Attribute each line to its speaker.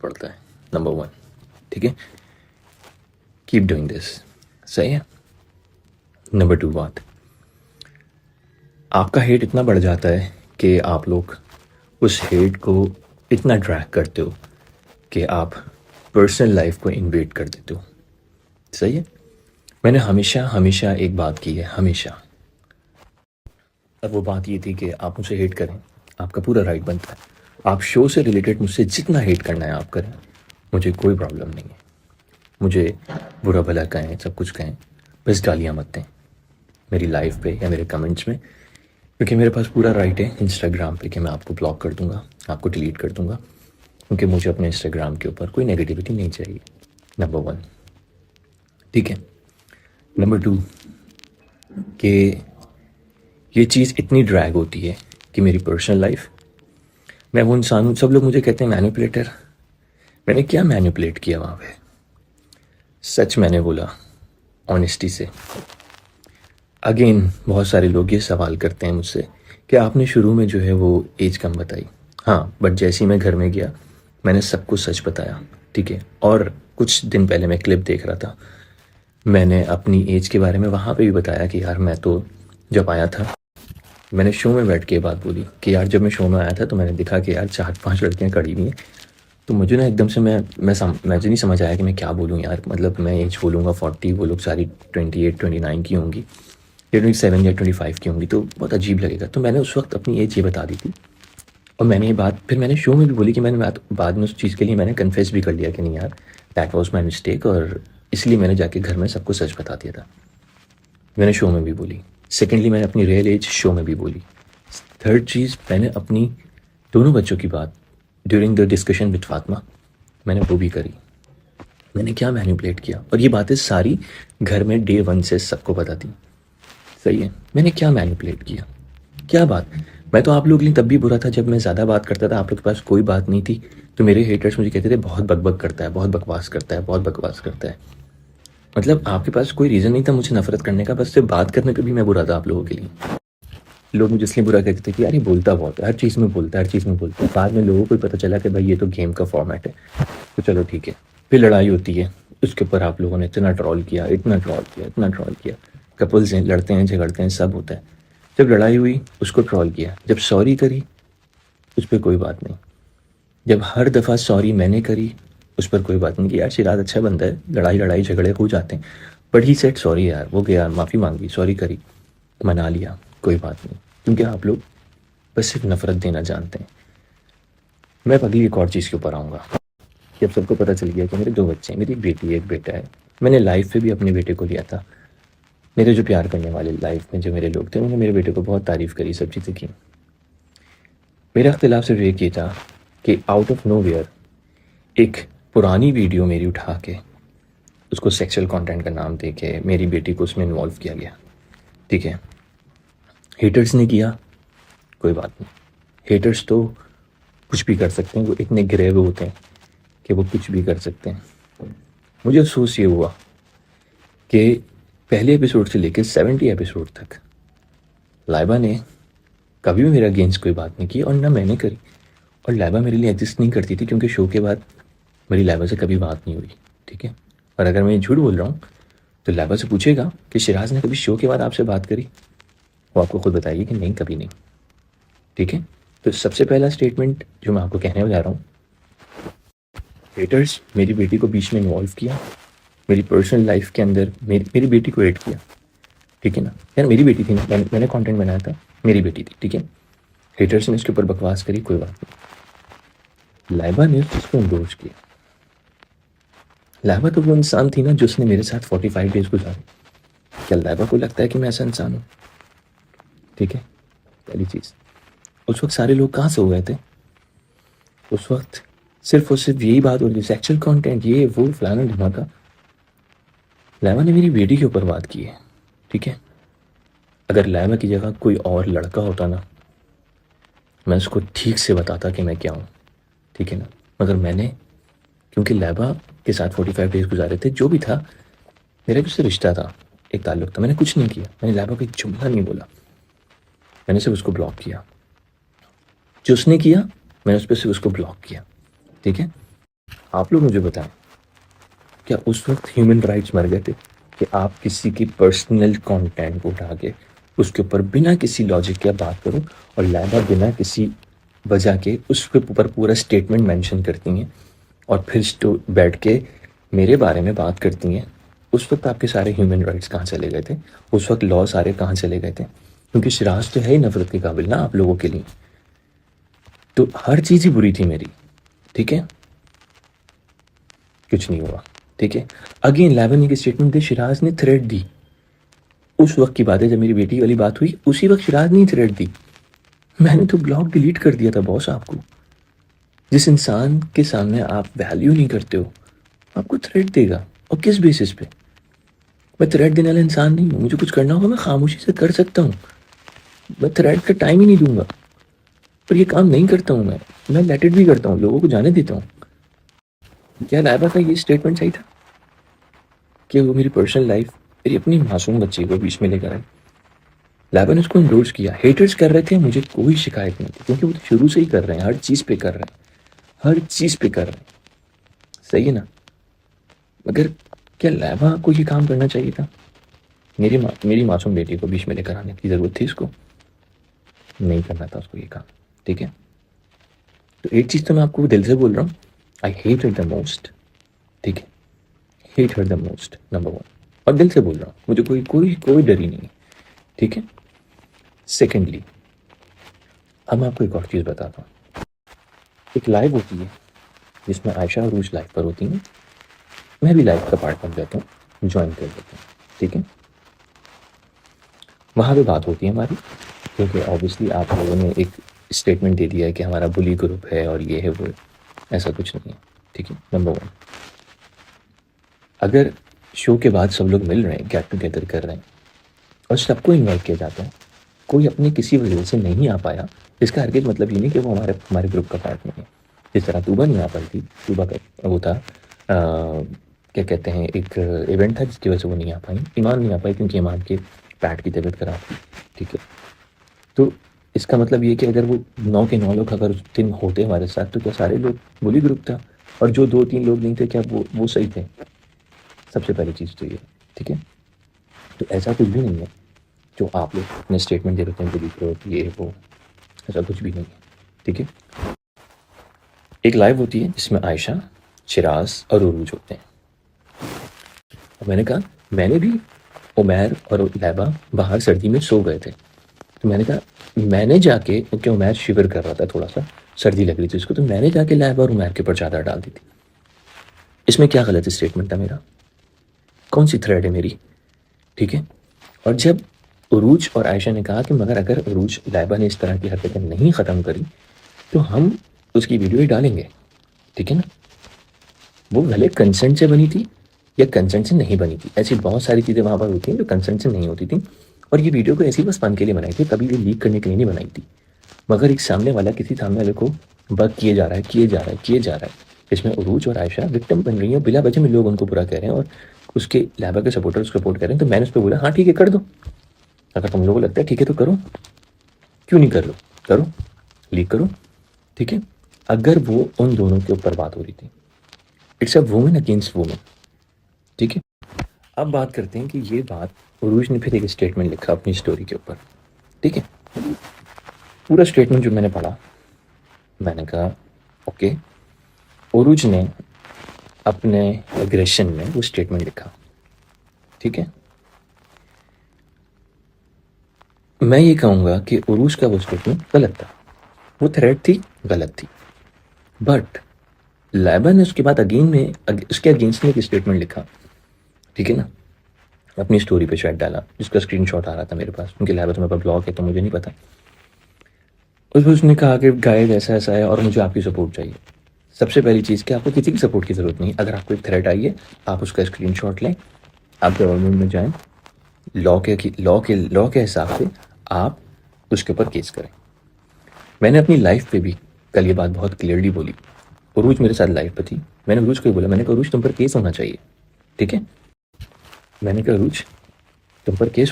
Speaker 1: पड़ता है, नंबर 1। ठीक है, कीप डूइंग दिस। सही है। नंबर 2 बात, आपका हेट इतना बढ़ जाता है कि आप लोग उस हेट को इतना ड्रैग करते हो कि आप पर्सनल लाइफ को इन्वेड कर देते हो। सही है। मैंने हमेशा हमेशा एक बात की है, हमेशा, और वो बात ये थी कि आप मुझसे हेट करें, आपका पूरा राइट बनता है। आप शो से रिलेटेड मुझसे जितना हेट करना है आप करें, मुझे कोई प्रॉब्लम नहीं है। मुझे बुरा भला कहें, सब कुछ कहें, बस गालियाँ मत दें मेरी लाइफ पे या मेरे कमेंट्स में, क्योंकि मेरे पास पूरा राइट है इंस्टाग्राम पे कि मैं आपको ब्लॉक कर दूंगा, आपको डिलीट कर दूंगा, क्योंकि मुझे अपने इंस्टाग्राम के ऊपर कोई नेगेटिविटी नहीं चाहिए। नंबर 1। ठीक है। नंबर 2, कि ये चीज़ इतनी ड्रैग होती है कि मेरी पर्सनल लाइफ, मैं वो इंसान हूँ, सब लोग मुझे कहते हैं मैनिपुलेटर। मैंने क्या मैनिपुलेट किया वहाँ पे? सच मैंने बोला, ऑनेस्टी से। अगेन बहुत सारे लोग ये सवाल करते हैं मुझसे कि आपने शुरू में जो है वो एज कम बताई। हाँ, बट जैसे ही मैं घर में गया मैंने सब कुछ सच बताया। ठीक है। और कुछ दिन पहले मैं क्लिप देख रहा था, मैंने अपनी एज के बारे में वहाँ पे भी बताया कि यार मैं तो जब आया था, मैंने शो में बैठ के बात बोली कि यार जब मैं शो में आया था तो मैंने देखा कि यार 4-5 लड़कियाँ खड़ी हुई हैं, तो मुझे ना एकदम से मुझे नहीं समझ आया कि मैं क्या बोलूँ यार। मतलब मैं एज बोलूँगा 40, वो लोग सारी 28-29 की होंगी, या 27 या 25 की होंगी, तो बहुत अजीब लगेगा। तो मैंने उस वक्त अपनी एज ये बता दी थी, और मैंने ये बात फिर मैंने शो में भी बोली कि मैंने बाद में उस चीज़ के लिए मैंने कन्फेस भी कर लिया कि नहीं यार, दैट वॉज माई मिस्टेक, और इसलिए मैंने जाके घर में सबको सच बता दिया था। मैंने शो में भी बोली। सेकेंडली, मैंने अपनी रियल एज शो में भी बोली। थर्ड चीज़, मैंने अपनी दोनों बच्चों की बात during the discussion with Fatima, मैंने वो भी करी। मैंने क्या मैनिपुलेट किया, और ये बातें सारी घर में डे 1 से सबको पता थी। सही है। मैंने क्या मैनिपुलेट किया, क्या बात? मैं तो आप लोग के लिए तब भी बुरा था जब मैं ज़्यादा बात करता था, आप लोग के पास कोई बात नहीं थी, तो मेरे हेटर्स मुझे कहते थे बहुत बकबक करता है, बहुत बकवास करता है, बहुत बकवास करता है। मतलब आपके पास कोई रीज़न नहीं था मुझे नफरत करने का, बस सिर्फ बात करने पे भी मैं बुरा था आप लोगों के लिए। लोग मुझे इसलिए बुरा कहते थे कि यार ये बोलता बहुत है, हर चीज़ में बोलता है, हर चीज़ में बोलता है। बाद में लोगों को भी पता चला कि भाई ये तो गेम का फॉर्मेट है, तो चलो ठीक है। फिर लड़ाई होती है, उसके ऊपर आप लोगों ने इतना ट्रॉल किया, इतना ट्रॉल किया, इतना ट्रॉल किया। कपल्स हैं, लड़ते हैं, झगड़ते हैं, सब होता है। जब लड़ाई हुई उसको ट्रॉल किया, जब सॉरी करी उस पर कोई बात नहीं, जब हर दफ़ा सॉरी मैंने करी उस पर कोई बात नहीं कि यार शिराज अच्छा बंदा है, लड़ाई लड़ाई झगड़े हो जाते हैं, बट ही सेड सॉरी यार, वो गया माफ़ी मांगी, सॉरी करी, मना लिया, कोई बात नहीं। क्योंकि आप लोग बस सिर्फ नफ़रत देना जानते हैं। मैं अगली एक और चीज़ के ऊपर आऊँगा। जब सबको पता चल गया कि मेरे 2 बच्चे हैं, मेरी एक बेटी एक बेटा है, मैंने लाइफ में भी अपने बेटे को लिया था। मेरे जो प्यार करने वाले लाइफ में जो मेरे लोग थे उन्होंने मेरे बेटे को बहुत तारीफ़ करी, सब चीज़ें की। मेरा इख्तिलाफ़ सिर्फ एक ये था कि आउट ऑफ नोवेयर एक पुरानी वीडियो मेरी उठा के उसको सेक्सुअल कंटेंट का नाम दे के मेरी बेटी को उसमें इन्वॉल्व किया गया। ठीक है। हेटर्स ने किया, कोई बात नहीं। हेटर्स तो कुछ भी कर सकते हैं, वो इतने गिरे हुए होते हैं कि वो कुछ भी कर सकते हैं। मुझे अफसोस ये हुआ कि पहले एपिसोड से लेकर 70 एपिसोड तक लाइबा ने कभी भी मेरे अगेंस्ट कोई बात नहीं की, और ना मैंने करी। और लाइबा मेरे लिए एग्जिस्ट नहीं करती थी, क्योंकि शो के बाद मेरी लाइबा से कभी बात नहीं हुई। ठीक है। और अगर मैं झूठ बोल रहा हूँ तो लाइबा से पूछेगा कि शिराज ने कभी शो के बाद आपसे बात करी, वो आपको खुद बताइए कि नहीं, कभी नहीं। ठीक है। तो सबसे पहला स्टेटमेंट जो मैं आपको कहने जा रहा हूँ, हेटर्स मेरी बेटी को बीच में इन्वॉल्व किया, मेरी पर्सनल लाइफ के अंदर मेरी बेटी को हेट किया। ठीक है ना यार, मेरी बेटी थी ना, मैंने कंटेंट बनाया था, मेरी बेटी थी। ठीक है। हेटर्स ने इसके ऊपर बकवास करी, कोई बात नहीं। लाइबा ने उसको इंडोर्स किया। लाइबा तो वो इंसान थी ना जिसने मेरे साथ 45 डेज गुजारे। क्या लाइबा को लगता है कि मैं ऐसा इंसान हूँ? ठीक है। पहली चीज़, उस वक्त सारे लोग कहाँ से हो गए थे? उस वक्त सिर्फ और सिर्फ यही बात हो रही थी, सेक्सुअल कंटेंट, ये वो फलाना ढिमाका। लाइबा ने मेरी बेटी के ऊपर बात की है। ठीक है। अगर लाइबा की जगह कोई और लड़का होता ना, मैं उसको ठीक से बताता कि मैं क्या हूँ। ठीक है ना। मगर मैंने, क्योंकि लाइबा के साथ 45 डेज गुजारे थे, जो भी था मेरा भी उससे रिश्ता था, एक ताल्लुक था, मैंने कुछ नहीं किया, मैंने लाइबा को एक जुमला नहीं बोला, मैंने सिर्फ उसको ब्लॉक किया। जो उसने किया मैंने उस पर सिर्फ उसको ब्लॉक किया। ठीक है। आप लोग मुझे बताएं, क्या उस वक्त ह्यूमन राइट्स मर गए थे कि आप किसी की पर्सनल कंटेंट को उठा के उसके ऊपर बिना किसी लॉजिक के बात करो और लाइबा बिना किसी वजह के उसके ऊपर पूरा स्टेटमेंट मेंशन करती हैं और फिर बैठ के मेरे बारे में बात करती हैं। उस वक्त आपके सारे ह्यूमन राइट्स कहाँ चले गए थे? उस वक्त लॉ सारे कहाँ चले गए थे? क्योंकि शिराज तो है ही नफरत के काबिल ना आप लोगों के लिए, तो हर चीज़ ही बुरी थी मेरी, ठीक है? कुछ नहीं हुआ, ठीक है? अगेन 11 की स्टेटमेंट दी, शिराज ने थ्रेट दी। उस वक्त की बात है जब मेरी बेटी वाली बात हुई, उसी वक्त शिराज ने थ्रेट दी। मैंने तो ब्लॉग डिलीट कर दिया था बॉस आपको। जिस इंसान के सामने आप वैल्यू नहीं करते हो आपको थ्रेट देगा, और किस बेसिस पे? मैं थ्रेट देने वाला इंसान नहीं हूँ। मुझे कुछ करना होगा मैं खामोशी से कर सकता हूँ, मैं थ्रेट का टाइम ही नहीं दूंगा। पर ये काम नहीं करता हूँ मैं लेट इट भी करता हूँ, लोगों को जाने देता हूँ। क्या लाइबा का ये स्टेटमेंट सही था कि वो मेरी पर्सनल लाइफ, मेरी अपनी मासूम बच्ची को बीच में लेकर आए? लाइबा ने उसको इंडोर्स किया। हेटर्स कर रहे थे, मुझे कोई शिकायत नहीं थी क्योंकि वो तो शुरू से ही कर रहे हैं, हर चीज़ पे कर रहे हैं, हर चीज़ पे कर रहे हैं, सही है ना? मगर क्या लाइबा को ये काम करना चाहिए था? मेरी मासूम बेटी को बीच में लेकर आने की ज़रूरत थी इसको? नहीं करना था उसको ये काम, ठीक है? तो एक चीज़ तो मैं आपको दिल से बोल रहा हूँ, I hate it the most, ठीक है? Hate her the most, number 1। और दिल से बोल रहा हूँ, मुझे कोई कोई कोई डर ही नहीं है, ठीक है? सेकेंडली, अब मैं आपको एक और चीज़ बताता हूँ। एक लाइव होती है जिसमें आयशा और रूज लाइव पर होती हैं, मैं भी लाइव का पार्ट बन जाता हूँ, ज्वाइन कर लेता हूँ, ठीक है? वहाँ पे बात होती है हमारी, क्योंकि ऑब्वियसली आप लोगों ने एक स्टेटमेंट दे दिया है कि हमारा बुली ग्रुप है और ये है वो है, ऐसा कुछ नहीं है, ठीक है? नंबर 1, अगर शो के बाद सब लोग मिल रहे हैं, गेट टुगेदर कर रहे हैं और सबको इन्वाइट किया जाता है, कोई अपनी किसी वजह से नहीं आ पाया, इसका हरगिज़ मतलब ये नहीं कि वो हमारे हमारे ग्रुप का पार्ट नहीं है। जिस तरह तूबा नहीं आ पाई थी, तूबा का वो था क्या कहते हैं, एक इवेंट था जिसकी वजह से वो नहीं आ पाई। ईमान नहीं आ पाई क्योंकि ईमान के पैट की तबीयत खराब थी, ठीक है? तो इसका मतलब ये कि अगर वो 9 के 9 लोग अगर उस दिन होते हमारे साथ तो क्या सारे लोग बुली ग्रुप था? और जो 2-3 लोग नहीं थे क्या वो सही थे? सबसे पहली चीज़ तो ये, ठीक है? तो ऐसा कुछ भी नहीं है जो आप लोग अपने स्टेटमेंट दे रहे हैं बुली ग्रुप ये वो, ऐसा कुछ भी नहीं है, ठीक है? एक लाइव होती है जिसमें आयशा, शिराज और उरूज होते हैं। और मैंने कहा, मैंने भी उमैर और लाइबा बाहर सर्दी में सो गए थे, तो मैंने कहा मैंने जाके, क्योंकि उमैर शिवर कर रहा था, थोड़ा सा सर्दी लग रही थी उसको, तो मैंने जाके लाइबा और उमैर के ऊपर चादर डाल दी थी। इसमें क्या गलत स्टेटमेंट था मेरा? कौन सी थ्रेड है मेरी, ठीक है? और जब उरूज और आयशा ने कहा कि मगर अगर उरूज लाइबा ने इस तरह की हरकतें नहीं ख़त्म करी तो हम उसकी वीडियो ही डालेंगे, ठीक है ना? वो भले कंसेंट से बनी थी या कंसेंट से नहीं बनी थी, ऐसी बहुत सारी चीज़ें वहाँ पर होती हैं जो कंसेंट से नहीं होती थी, और ये वीडियो को ऐसी बस फन के लिए बनाई थी, कभी भी लीक करने के लिए नहीं बनाई थी। मगर एक सामने वाला किसी सामने वाले को बग किए जा रहा है, किए जा रहा है, किए जा रहा है, इसमें उरूज और आयशा विक्टिम बन रही हैं, बिला वजह में लोग उनको बुरा कह रहे हैं और उसके लाइबा के सपोर्टर उसको सपोर्ट कर रहे हैं। तो मैंने उस पर बोला हाँ ठीक है कर दो, अगर तुम लोगों को लगता है ठीक है तो करो, क्यों नहीं कर लो, करो, लीक करो, ठीक है? अगर वो उन दोनों के ऊपर बात हो रही थी, it's a women against women, ठीक है? अब बात करते हैं कि ये बात उरूज ने फिर एक स्टेटमेंट लिखा अपनी स्टोरी के ऊपर, ठीक है? पूरा स्टेटमेंट जो मैंने पढ़ा, मैंने कहा ओके, उरूज ने अपने एग्रेशन में वो स्टेटमेंट लिखा, ठीक है? मैं ये कहूँगा कि उरूज का वो स्टेटमेंट गलत था, वो थ्रेड थी, गलत थी, बट लाइबा ने उसके बाद अगेन में उसके अगेंस्ट में एक स्टेटमेंट लिखा, ठीक है ना? अपनी स्टोरी पे शायद डाला, जिसका स्क्रीनशॉट आ रहा था मेरे पास, क्योंकि लाइबा तो मेरे पास ब्लॉग है तो मुझे नहीं पता। उसमें उसने कहा कि गाइस ऐसा ऐसा है और मुझे आपकी सपोर्ट चाहिए। सबसे पहली चीज़ कि आपको किसी की सपोर्ट की ज़रूरत नहीं, अगर आपको एक थ्रेट आई है आप उसका स्क्रीनशॉट लें, आप गवर्नमेंट में जाएं, लॉ के हिसाब से आप उसके ऊपर केस करें। मैंने अपनी लाइफ पे भी कल ये बात बहुत क्लियरली बोली। उरूज मेरे साथ लाइफ पे थी, मैंने उरूज को ही बोला, मैंने कहा उरूज तुम पर केस होना चाहिए, ठीक है? मैंने कहा उरूज तुम पर केस